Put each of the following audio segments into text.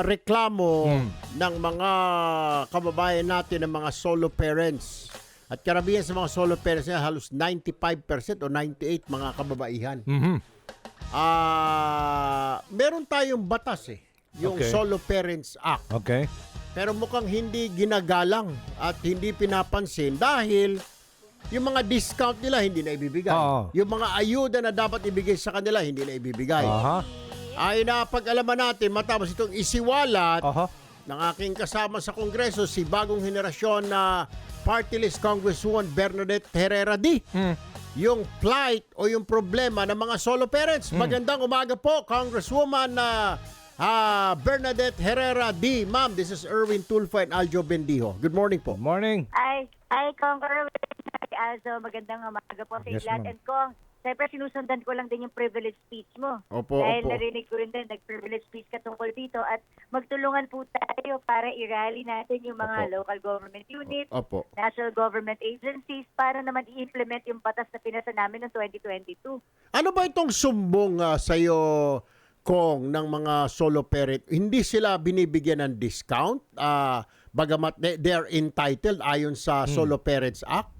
reklamo ng mga kababayan natin ng mga solo parents. At karamihan sa mga solo parents niya, halos 95% o 98% mga kababaihan. Meron tayong batas yung Okay. Solo Parents Act. Okay. Pero mukhang hindi ginagalang at hindi pinapansin dahil yung mga discount nila hindi na ibibigay. Oo. Yung mga ayuda na dapat ibigay sa kanila hindi na ibibigay. Aha. Ay na pag-alaman natin matapos itong isiwalat Aha. ng aking kasama sa Kongreso si bagong henerasyon na Party List Congresswoman Bernadette Herrera D. Yung plight o yung problema ng mga solo parents. Magandang umaga po, Congresswoman Bernadette Herrera D. Ma'am, this is Erwin Tulfo and Aljo Bendijo. Good morning po. Good morning. Ay, Kong Erwin. Also, magandang umaga po sa Yes, lahat. ma'am. And Kong, siyempre sinusundan ko lang din yung privilege speech mo. Opo, Dahil opo. narinig ko rin din, nag-privilege speech ka tungkol dito at magtulungan po tayo para i-rally natin yung mga Opo. local government units, Opo. national government agencies para naman i-implement yung batas na pinasa namin noong 2022. Ano ba itong sumbong sa'yo, Kong, ng mga solo parent? Hindi sila binibigyan ng discount? Bagamat they are entitled ayon sa Solo Parents Act?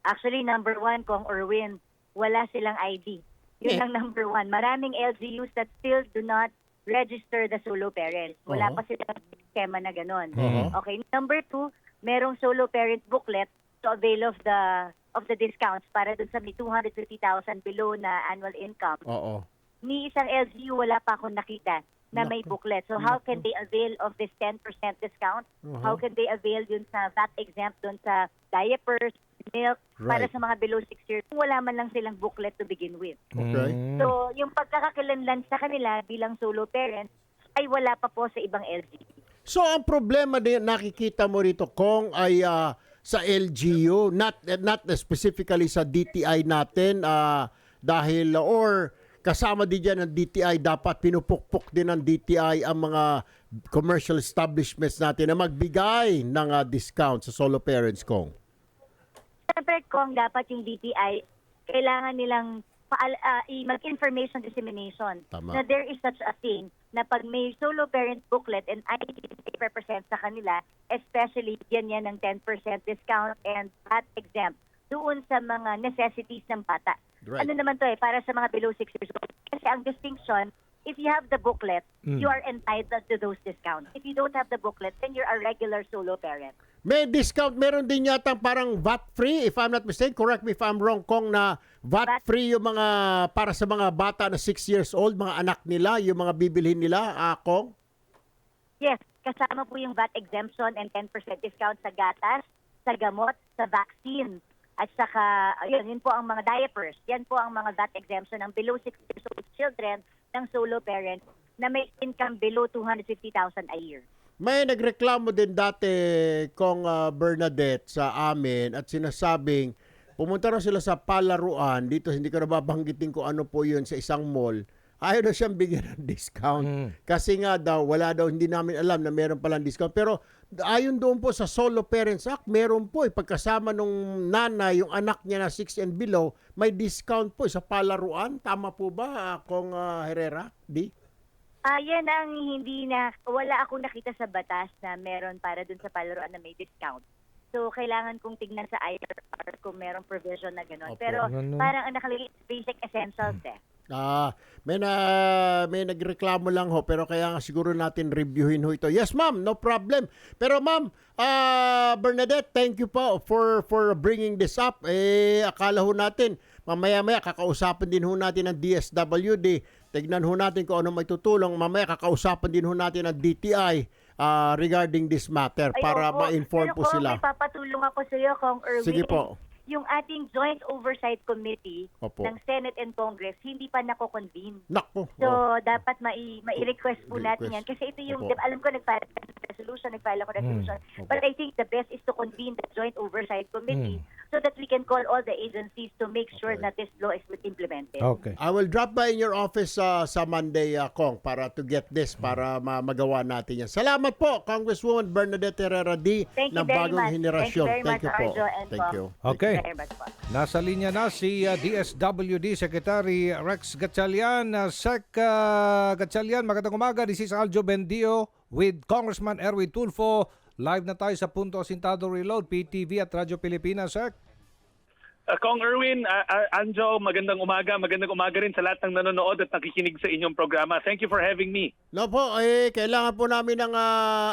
Actually, number one, Kong Erwin, wala silang ID. Yun Eh. ang number one. Maraming LGUs that still do not register the solo parents. Wala pa silang schema na ganon. Okay. Number two, merong solo parent booklet to avail of the discounts para dun sa may 250,000 below na annual income. Oo. Ni isang LGU wala pa akong nakita na may booklet. So how can they avail of this 10% discount? How can they avail dun sa VAT exempt dun sa diapers, milk, para Right. sa mga below 6 years? Wala man lang silang booklet to begin with. Okay. So yung pagkakakilanlan sa kanila bilang solo parents ay wala pa po sa ibang LGU. So ang problema din nakikita mo rito, Kong, ay sa LGU, not specifically sa DTI natin dahil or kasama din dyan ng DTI, dapat pinupukpok din ng DTI ang mga commercial establishments natin na magbigay ng discount sa solo parents, Kong. Siyempre kung dapat yung DTI, kailangan nilang mag-information dissemination Tama. na there is such a thing na pag may solo parent booklet and ID represent sa kanila, especially yan ng 10% discount and VAT exempt doon sa mga necessities ng bata. Right. Ano naman to para sa mga below 6 years old. Kasi ang distinction, if you have the booklet, you are entitled to those discounts. If you don't have the booklet, then you're a regular solo parent. May discount, meron din yata parang VAT-free, if I'm not mistaken, correct me if I'm wrong, Kong, na VAT-free yung mga, para sa mga bata na 6 years old, mga anak nila, yung mga bibilhin nila, Kong? Yes, kasama po yung VAT exemption and 10% discount sa gatas, sa gamot, sa vaccine. At saka, yun po ang mga diapers. Yan po ang mga VAT exemption ng below 6 years old children ng solo parents na may income below 250,000 a year. May nagreklamo din dati, Kong Bernadette, sa amin at sinasabing, pumunta raw sila sa palaruan, dito hindi ko nababanggitin kung ano po yun sa isang mall, ayaw na siyang bigyan ng discount. Kasi nga daw, wala daw, hindi namin alam na meron palang discount. Pero ayon doon po sa Solo Parents Act, meron po, pagkasama nung nanay, yung anak niya na 6 and below, may discount po sa palaruan. Tama po ba, Kong Herrera? Di? Yan ang wala akong nakita sa batas na meron para dun sa palaruan na may discount. So, kailangan kong tignan sa IRR kung merong provision na gano'n. Opo. Pero Ganun. parang ang nakalagay basic essentials May nagreklamo lang ho, pero kaya nga siguro natin reviewin ho ito. Yes, ma'am, no problem. Pero ma'am, Bernadette, thank you po for bringing this up. Akala ho natin, mamaya-maya kakausapin din ho natin ng DSWD. Tignan ho natin kung ano may tutulong. Mamaya kakausapin din ho natin ng DTI regarding this matter para ma-inform po sila. Pero kung may papatulong ako sa iyo, Kong Erwin, Sige po. yung ating Joint Oversight Committee Opo. ng Senate and Congress, hindi pa nako-convene. Nako. So, dapat mai-request po natin yan. Kasi ito yung, Opo. alam ko, nag-file ako ng resolution. Opo. But I think the best is to convene the Joint Oversight Committee so that we can call all the agencies to make sure that this law is implemented. Okay. I will drop by in your office sa Monday, Kong, para to get this, para magawa natin yan. Salamat po, Congresswoman Bernadette Herrera D. Thank you ng very Bagong much. Henerasyon. Thank you very much, po. Arjo and Thank Kong. you. Okay. Thank you very much po. Nasa linya na si DSWD Secretary Rex Gatchalian. Gatchalian, magandang umaga. This is Aljo Bendio with Congressman Erwin Tulfo. Live na tayo sa Punto Asintado Reload, PTV at Radyo Pilipinas, Sec. Kong Erwin, Anjo, magandang umaga rin sa lahat ng nanonood at nakikinig sa inyong programa. Thank you for having me. No po, kailangan po namin ng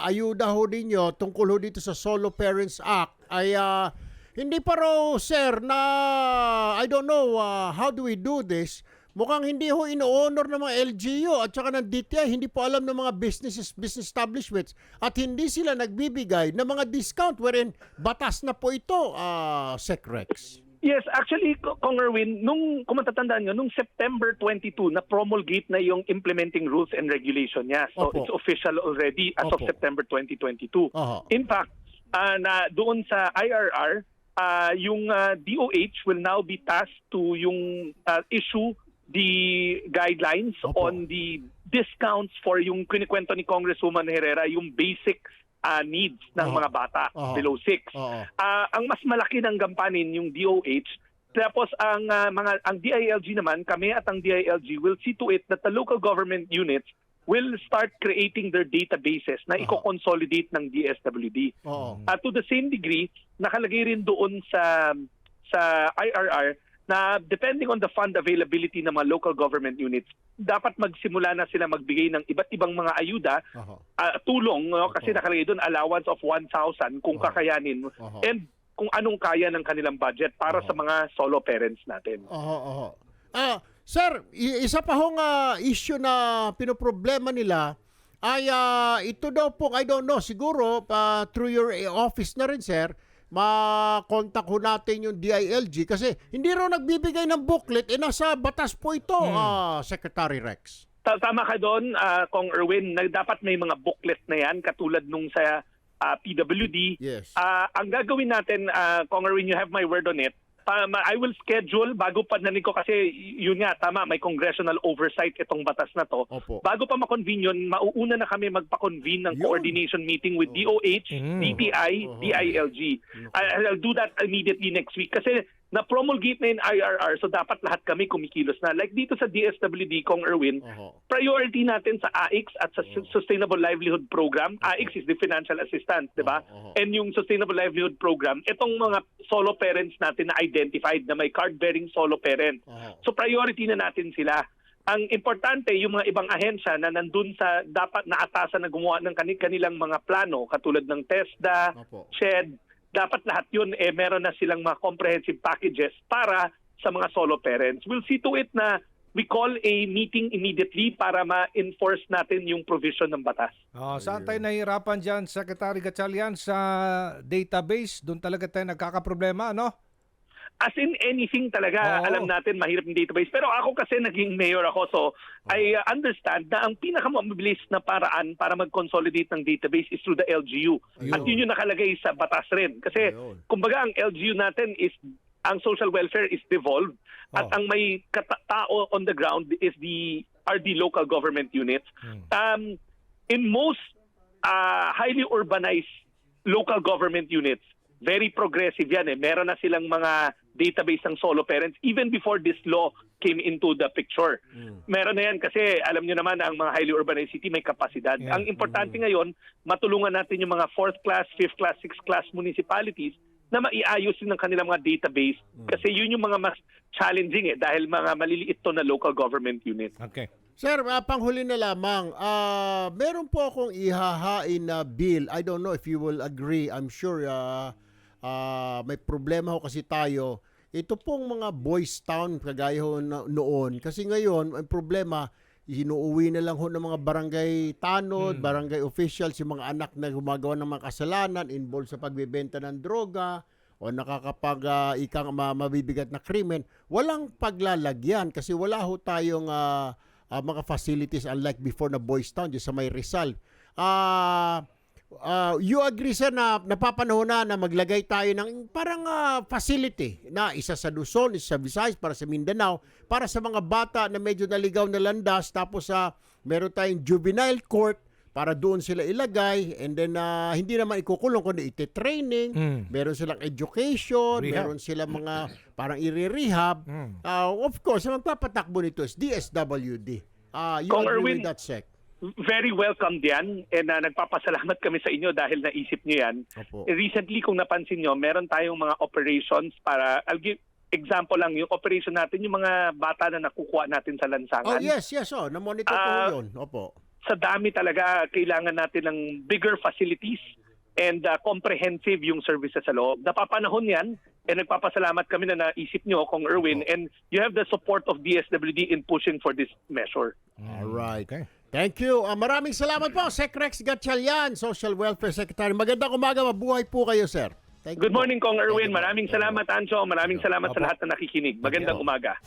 ayuda ho ninyo tungkol ho dito sa Solo Parents Act. Hindi pa raw, sir, na I don't know how do we do this. Mukhang hindi ho ino-honor ng mga LGU at saka ng DTI, hindi po alam ng mga business establishments at hindi sila nagbibigay ng mga discount wherein batas na po ito, Sec Rex. Yes, actually, Kong Erwin, kung matatandaan nyo, nung September 22, na-promulgate na yung implementing rules and regulation niya. So Opo. it's official already as of Opo. September 2022. Aha. In fact, na doon sa IRR, yung DOH will now be tasked to yung issue the guidelines Opo. on the discounts for yung kinikwento ni Congresswoman Herrera, yung basic needs ng Oho. mga bata Oho. below 6. Oo. Ang mas malaki ng gampanin yung DOH, tapos ang DILG naman, kami at ang DILG will see to it that the local government units will start creating their databases na i-consolidate ng DSWD. Oo. To the same degree, nakalagay rin doon sa IRR na depending on the fund availability ng mga local government units, dapat magsimula na sila magbigay ng iba't ibang mga ayuda, Aha. tulong, no? Kasi nakalagay doon allowance of 1,000 kung kakayanin, Aha. and kung anong kaya ng kanilang budget para sa mga solo parents natin. Oo. Sir, isa pa hong issue na pinoproblema nila ay ito daw po, I don't know, siguro through your office na rin, sir, ma-contact ho natin yung DILG kasi hindi raw nagbibigay ng booklet, nasa batas po ito, Secretary Rex. Tama ka doon, Kong Erwin, na dapat may mga booklet na yan katulad nung sa PWD. Yes. Ang gagawin natin, Kong Erwin, you have my word on it. I will schedule, bago pa nanin ko kasi yun nga, tama, may congressional oversight itong batas na to. Opo. Bago pa makonvene yun, mauuna na kami magpa-convene ng Yun. coordination meeting with DOH, DTI, DILG. I'll do that immediately next week kasi na-promulgate na yung IRR, so dapat lahat kami kumikilos na. Like dito sa DSWD, Kong Erwin, priority natin sa AIX at sa Sustainable Livelihood Program. AIX is the financial assistance, di ba? And yung Sustainable Livelihood Program, itong mga solo parents natin na identified na may card-bearing solo parent. So priority na natin sila. Ang importante, yung mga ibang ahensya na nandun sa dapat naatasan na gumawa ng kanilang mga plano, katulad ng TESDA, Opo. SHED, dapat lahat yun meron na silang mga comprehensive packages para sa mga solo parents. We'll see to it na we call a meeting immediately para ma-enforce natin yung provision ng batas. Saan tayo nahihirapan dyan, Secretary Gatchalian, sa database? Doon talaga tayo nagkakaproblema, no? As in anything talaga, Oo. alam natin mahirap yung database. Pero ako kasi naging mayor ako, so I understand na ang pinakamabilis na paraan para mag-consolidate ng database is through the LGU. At yun yung nakalagay sa batas rin. Kasi Ayun. kumbaga ang LGU natin is, ang social welfare is devolved at ang may tao on the ground is are the local government units. In most highly urbanized local government units, very progressive yan eh. Meron na silang mga database ng solo parents even before this law came into the picture. Meron na yan kasi alam nyo naman ang mga highly urbanized city may kapasidad. Yeah. Ang importante ngayon, matulungan natin yung mga 4th class, 5th class, 6th class municipalities na maiayos din ng kanilang mga database kasi yun yung mga mas challenging eh dahil mga maliliit to na local government units. Okay. Sir, panghuli na lamang, meron po akong ihahain na bill. I don't know if you will agree. I'm sure may problema ho kasi tayo. Ito pong mga boys town kagaya ho noon. Kasi ngayon, ang problema, hinuuwi na lang ho ng mga barangay tanod, barangay officials, yung mga anak na gumagawa ng mga kasalanan, involved sa pagbebenta ng droga, o ikang mabibigat na krimen. Walang paglalagyan kasi wala ho tayong mga facilities unlike before na Boys Town, sa may Rizal. you agree sir na napapanahon na maglagay tayo ng parang facility na isa sa Luzon, isa sa Visayas, para sa Mindanao, para sa mga bata na medyo naligaw na landas, tapos meron tayong juvenile court para doon sila ilagay, and then hindi naman ikukulong kundi iti-training, meron silang education, Rehab. meron silang mga parang i-rehab. Of course, ang magpapatakbo nito is DSWD. You Kung agree Erwin, with that, Sec? very welcome diyan, and nagpapasalamat kami sa inyo dahil naisip niyo yan. Opo. Recently, kung napansin nyo, meron tayong mga operations para, I'll give example lang, yung operation natin, yung mga bata na nakukuha natin sa lansangan. Oh, yes. Na-monitor ko yun. Opo. Sa dami talaga, kailangan natin ng bigger facilities and comprehensive yung services sa loob. Napapanahon yan, and nagpapasalamat kami na naisip nyo, Kong Erwin, and you have the support of DSWD in pushing for this measure. All right. Okay. Thank you. Maraming salamat po, Sec Rex Gatchalian, Social Welfare Secretary. Magandang umaga, mabuhay po kayo, sir. Thank you Good po. morning, Kong Erwin. Thank you po. Maraming salamat, Ancho. Maraming salamat sa Opo. lahat na nakikinig. Magandang umaga.